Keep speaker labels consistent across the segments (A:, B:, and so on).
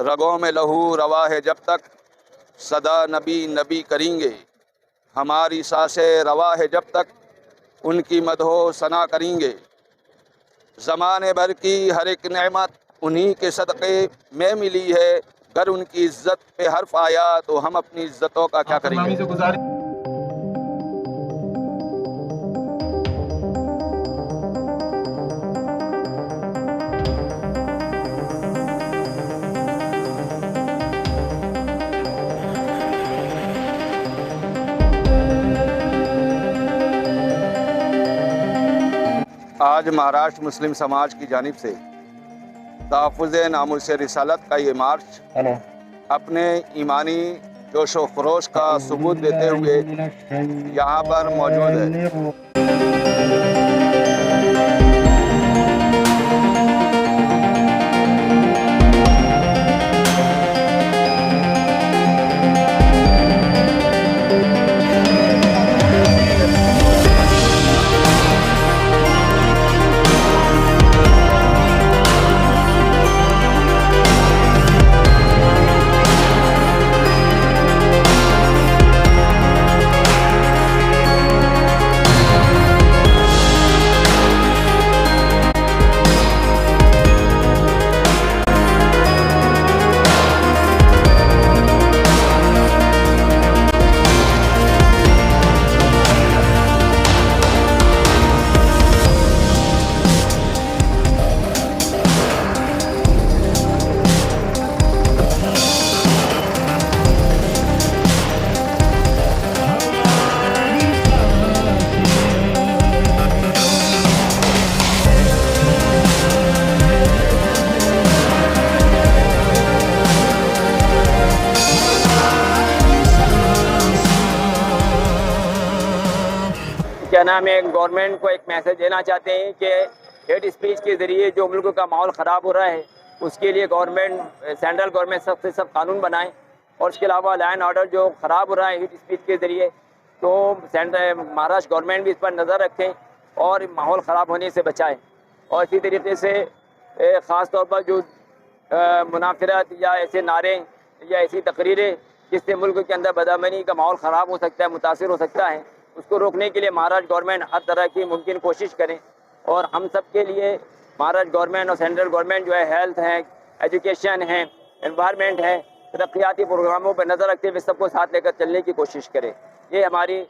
A: رگوں میں لہو روا ہے جب تک صدا نبی نبی کریں گے، ہماری سانسیں روا ہے جب تک ان کی مدح و ثنا کریں گے، زمانے بھر کی ہر ایک نعمت انہی کے صدقے میں ملی ہے، اگر ان کی عزت پہ حرف آیا تو ہم اپنی عزتوں کا کیا کریں گے؟ آج مہاراشٹر مسلم سماج کی جانب سے تحفظ ناموس رسالت کا یہ مارچ اپنے ایمانی جوش و خروش کا ثبوت دیتے ہوئے یہاں پر موجود ہے۔
B: کیا نام ہے، گورنمنٹ کو ایک میسج دینا چاہتے ہیں کہ ہیٹ اسپیچ کے ذریعے جو ملک کا ماحول خراب ہو رہا ہے اس کے لیے سینٹرل گورنمنٹ سخت سے سخت قانون بنائیں، اور اس کے علاوہ لا اینڈ آرڈر جو خراب ہو رہا ہے ہیٹ اسپیچ کے ذریعے، تو مہاراشٹر گورنمنٹ بھی اس پر نظر رکھیں اور ماحول خراب ہونے سے بچائیں۔ اور اسی طریقے سے خاص طور پر جو منافرت یا ایسے نعرے یا ایسی تقریریں جس سے ملک کے اندر بدامنی کا ماحول خراب ہو سکتا ہے، متاثر ہو سکتا ہے، اس کو روکنے کے لیے مہاراشٹر گورنمنٹ ہر طرح کی ممکن کوشش کریں۔ اور ہم سب کے لیے مہاراشٹر گورنمنٹ اور سینٹرل گورنمنٹ جو ہے ہیلتھ ہے، ایجوکیشن ہے، انوائرمنٹ ہے، ترقیاتی پروگراموں پہ نظر رکھتے ہوئے سب کو ساتھ لے کر چلنے کی کوشش کریں۔ یہ ہماری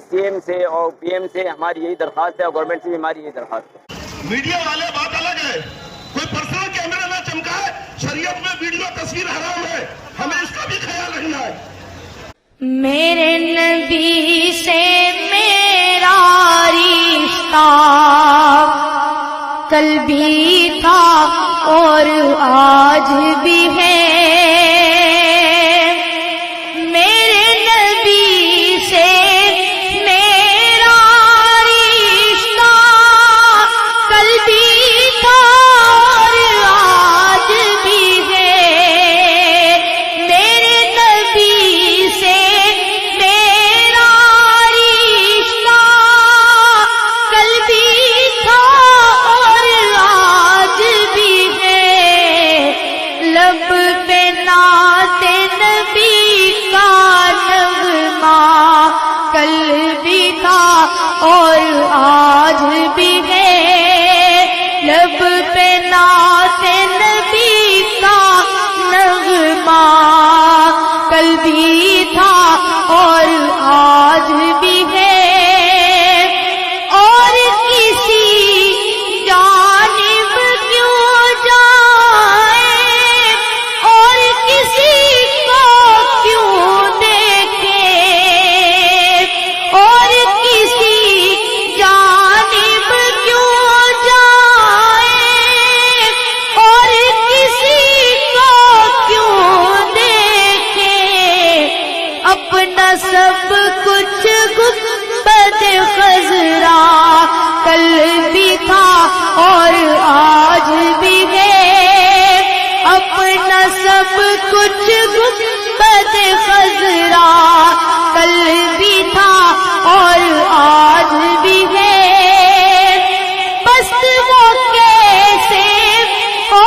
B: سی ایم سے اور پی ایم سے ہماری یہی درخواست ہے، اور گورنمنٹ سے بھی ہماری یہی درخواست ہے۔
C: میڈیا والے بات الگ ہے، کوئی پرسنل کیمرہ نہ چمکائے، شریعت میں ویڈیو تصویر حرام ہے، ہمیں اس کا بھی خیال رکھنا ہے۔
D: میرے نبی سے میرا رشتہ کل بھی تھا اور آج بھی ہے، میرے نبی سے میرا رشتہ کل بھی تھا اور آج بھی ہے، میرے نبی سے اور آج بھی ہے، لب پہ نعت نبی کا نغمہ کل بھی تھا اور آج بھی ہے، اور کسی جانب کیوں جائے اور کسی کو کیوں دیکھے، اور کسی جانب کیوں جائے اور کسی کو کیوں دیکھے، اپنا سب کچھ گنبد خضرا کل بھی تھا اور آج بھی ہے، اپنا سب کچھ گنبد خضرا کل بھی تھا اور آج بھی ہے، بس وہ کیسے ہو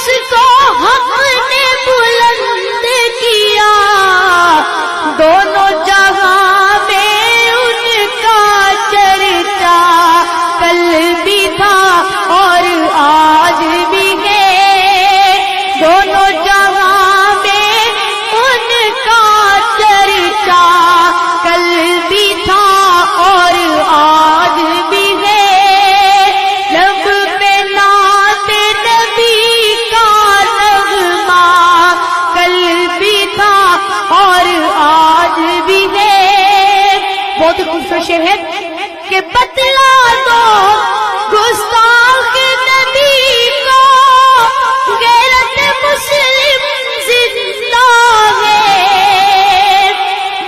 D: جس کو حق نے بلند کیا، دونوں جہاں میں ان کا چرچا کل بھی تھا اور آج بھی ہے، دونوں جہاں میں ان کا چرچا کل بھی تھا اور آج بھی ہے، لب پہ نعت نبی کا نغمہ کل بھی تھا اور آج بھی ہے۔ بہت خوبصورت شعر ہے کہ بتلا دو گستاخ نبی کو غیرت مسلم زندہ ہے،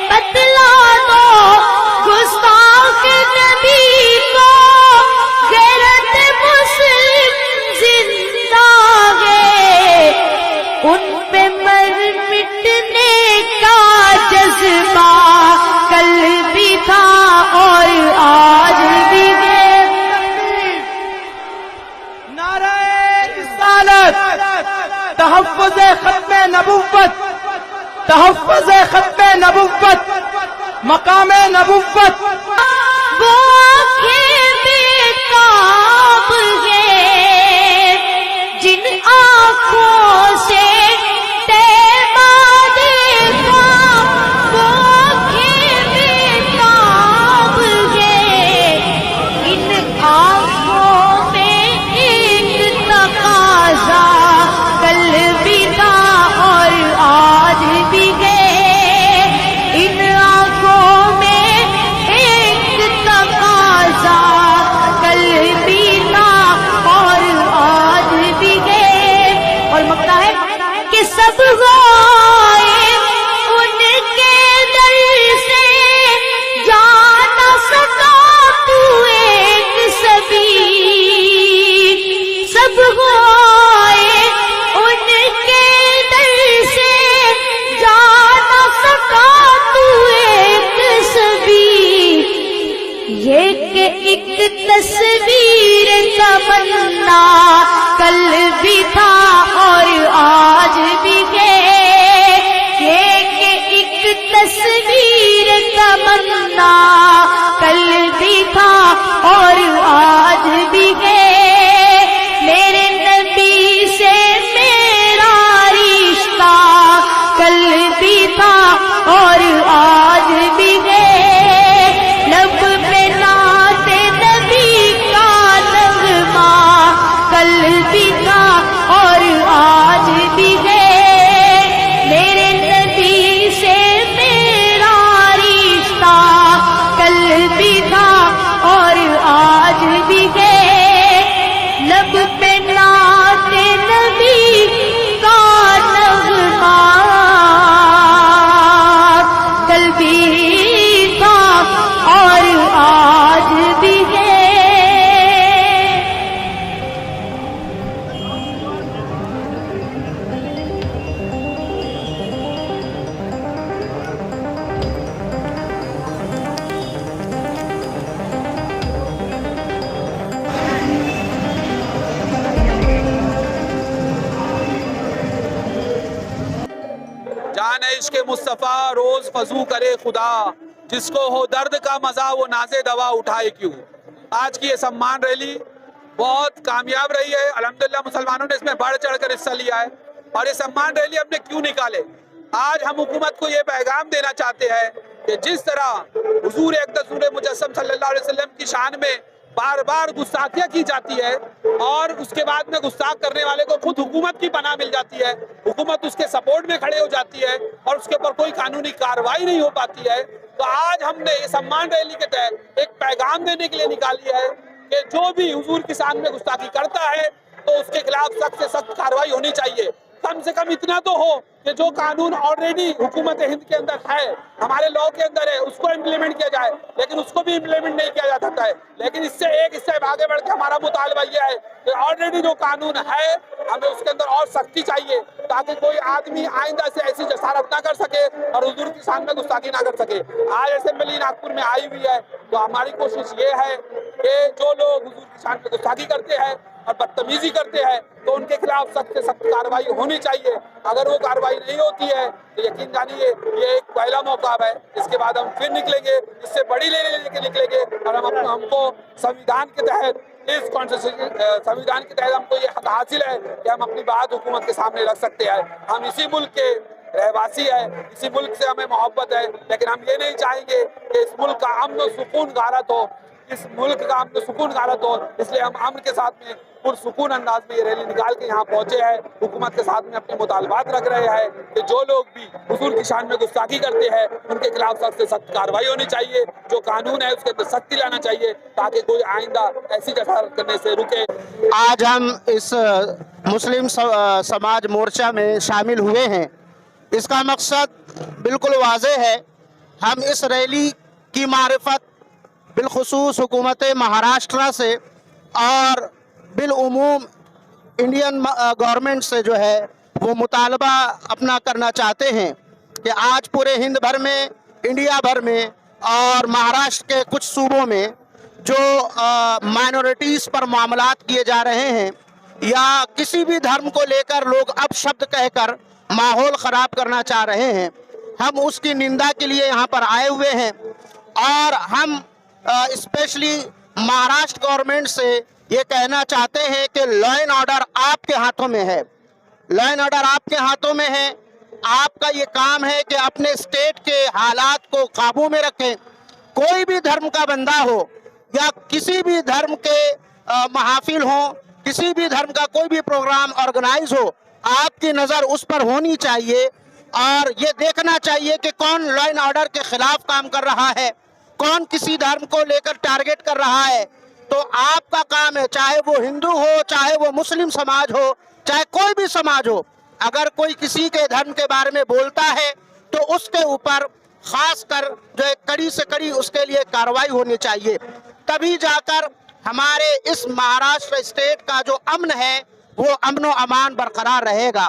D: بتلا دو گستاخ نبی کو غیرت مسلم زندہ ہے، ان پہ مر مٹنے کا جذبہ کل بھی تھا اور آج بھی ہے۔
E: نعرہ رسالت، تحفظ ختم نبوت، تحفظ ختم نبوت، مقام نبوت۔
D: وہ آنکھیں بےتاب ہیں جن آنکھوں سے تیمہ دیکھا، وہ آنکھیں بےتاب ہیں، ان آنکھوں میں ایک تقاضا کل بھی تھا اور آج بھی ہے، ان آنکھوں میں ایک تقاضا کل بھی تھا اور آج بھی ہے، اور مقطع ہے کہ سب غائب ان کے در سے جا نہ سکا تو ایک سبھی، سب غائب ان کے در سے جا نہ سکا تو ایک سبھی، یہ کہ ایک تصویر تمنا کل بھی تھا اور آج بھی ہے، یہ کہ ایک تصویر تمنا کل بھی تھا اور آج بھی ہے، میرے نبی سے میرا رشتہ کل بھی تھا اور آج بھی ہے، لب پہ نعت نبی کا نغمہ کل بھی تھا اور آج بھی ہے، میرے نبی سے میرا رشتہ کل بھی تھا اور آج بھی ہے، لب پہ نعت نبی کا نغمہ کل بھی تھا اور آج بھی ہے۔
A: جان عشق مصطفیٰ روز فضو کرے خدا، جس کو ہو درد کا مزہ وہ ناز دوا اٹھائے کیوں۔ آج کی یہ سمان ریلی بہت کامیاب رہی ہے، الحمدللہ مسلمانوں نے اس میں بڑھ چڑھ کر حصہ لیا ہے، اور یہ سمان ریلی ہم نے کیوں نکالے؟ آج ہم حکومت کو یہ پیغام دینا چاہتے ہیں کہ جس طرح حضور اقدس نور مجسم صلی اللہ علیہ وسلم کی شان میں بار بار گستاخیاں کی جاتی ہے، اور اس کے بعد میں گستاخ کرنے والے کو خود حکومت کی پناہ مل جاتی ہے، حکومت اس کے سپورٹ میں کھڑے ہو جاتی ہے اور اس کے اوپر کوئی قانونی کارروائی نہیں ہو پاتی ہے، تو آج ہم نے اس سمان ریلی کے تحت ایک پیغام دینے کے لیے نکالی ہے کہ جو بھی حضور کی شان میں گستاخی کرتا ہے تو اس کے خلاف سخت سے سخت کارروائی ہونی چاہیے۔ کم سے کم اتنا تو ہو کہ جو قانون آلریڈی حکومت ہند کے اندر ہے، ہمارے لاء کے اندر ہے، اس کو امپلیمنٹ کیا جائے، لیکن اس کو بھی امپلیمنٹ نہیں کیا جا سکتا ہے۔ لیکن اس سے ایک اسٹیپ آگے بڑھ کے ہمارا مطالبہ یہ ہے کہ آلریڈی جو قانون ہے ہمیں اس کے اندر اور سختی چاہیے، تاکہ کوئی آدمی آئندہ سے ایسی جسارت نہ کر سکے اور حضور کی شان میں گستاخی نہ کر سکے۔ آج اسمبلی ناگپور میں آئی ہوئی ہے، تو ہماری کوشش یہ ہے کہ جو لوگ حضور کی شان میں گستاخی کرتے ہیں
F: اور بدتمیزی کرتے ہیں تو ان کے خلاف سخت سے سخت کارروائی ہونی چاہیے. اگر وہ کارروائی نہیں ہوتی ہے تو یقین جانیے یہ ایک پہلا موقع ہے. اس کے بعد ہم پھر نکلیں گے, اس سے بڑی لے کے نکلیں گے, اور ہم کو سنویدھان کے تحت سنویدھان کے تحت ہم کو یہ حق حاصل ہے کہ ہم اپنی بات حکومت کے سامنے رکھ سکتے ہیں. ہم اسی ملک کے رہواسی ہے, اسی ملک سے ہمیں محبت ہے, لیکن ہم یہ نہیں چاہیں گے کہ اس ملک کا امن و سکون غارت ہو, اس ملک کا امن و سکون غارت ہو. اس لیے ہم امن کے ساتھ میں پرسکون انداز میں یہ ریلی نکال کے یہاں پہنچے ہیں. حکومت کے ساتھ میں اپنے مطالبات رکھ رہے ہیں کہ جو لوگ بھی حضور کی شان میں گستاخی کرتے ہیں ان کے خلاف سخت سے سخت کارروائی ہونی چاہیے. جو قانون ہے اس کے اندر سختی لانا چاہیے تاکہ کوئی آئندہ ایسی جسارت کرنے سے رکے.
G: آج ہم اس مسلم سماج مورچہ میں شامل ہوئے ہیں. اس کا مقصد بالکل واضح ہے. ہم اس ریلی کی معرفت بالخصوص حکومت مہاراشٹرا سے اور بالعموم انڈین گورنمنٹ سے جو ہے وہ مطالبہ اپنا کرنا چاہتے ہیں کہ آج پورے ہند بھر میں, انڈیا بھر میں اور مہاراشٹر کے کچھ صوبوں میں جو مائنورٹیز پر معاملات کیے جا رہے ہیں یا کسی بھی دھرم کو لے کر لوگ اب شبد کہہ کر ماحول خراب کرنا چاہ رہے ہیں, ہم اس کی نندا کے لیے یہاں پر آئے ہوئے ہیں. اور ہم اسپیشلی مہاراشٹر گورنمنٹ سے یہ کہنا چاہتے ہیں کہ لا اینڈ آرڈر آپ کے ہاتھوں میں ہے. لا اینڈ آرڈر آپ کے ہاتھوں میں ہے. آپ کا یہ کام ہے کہ اپنے اسٹیٹ کے حالات کو قابو میں رکھیں. کوئی بھی دھرم کا بندہ ہو یا کسی بھی دھرم کے محافل ہوں, کسی بھی دھرم کا کوئی بھی پروگرام آرگنائز ہو, آپ کی نظر اس پر ہونی چاہیے اور یہ دیکھنا چاہیے کہ کون لا اینڈ آرڈر کے خلاف کام کر رہا ہے, کون کسی دھرم کو لے کر ٹارگٹ کر رہا ہے. تو آپ کا کام ہے, چاہے وہ ہندو ہو, چاہے وہ مسلم سماج ہو, چاہے کوئی بھی سماج ہو, اگر کوئی کسی کے دھرم کے بارے میں بولتا ہے تو اس کے اوپر خاص کر جو ہے کڑی سے کڑی اس کے لیے کارروائی ہونی چاہیے. تبھی جا کر ہمارے اس مہاراشٹر اسٹیٹ کا جو امن ہے وہ امن و امان برقرار رہے گا.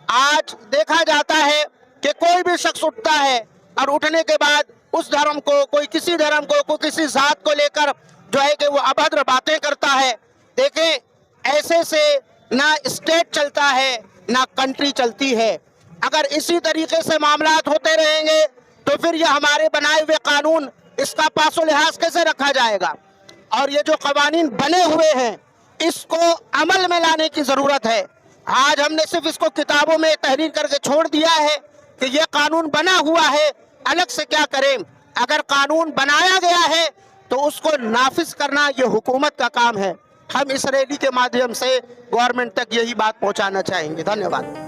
G: آج دیکھا جاتا ہے کہ کوئی بھی شخص اٹھتا ہے اور اٹھنے کے بعد اس دھرم کو, کوئی کسی دھرم کو, کوئی کسی ذات کو لے کر جو ہے کہ وہ ابھدر باتیں کرتا ہے. دیکھیں, ایسے سے نہ اسٹیٹ چلتا ہے نہ کنٹری چلتی ہے. اگر اسی طریقے سے معاملات ہوتے رہیں گے تو پھر یہ ہمارے بنائے ہوئے قانون, اس کا پاس و لحاظ کیسے رکھا جائے گا؟ اور یہ جو قوانین بنے ہوئے ہیں اس کو عمل میں لانے کی ضرورت ہے. آج ہم نے صرف اس کو کتابوں میں تحریر کر کے چھوڑ دیا ہے کہ یہ قانون بنا ہوا ہے, الگ سے کیا کریں. اگر قانون بنایا گیا ہے تو اس کو نافذ کرنا یہ حکومت کا کام ہے. ہم اس ریلی کے مادھیم سے گورنمنٹ تک یہی بات پہنچانا چاہیں گے. دھنیہ واد.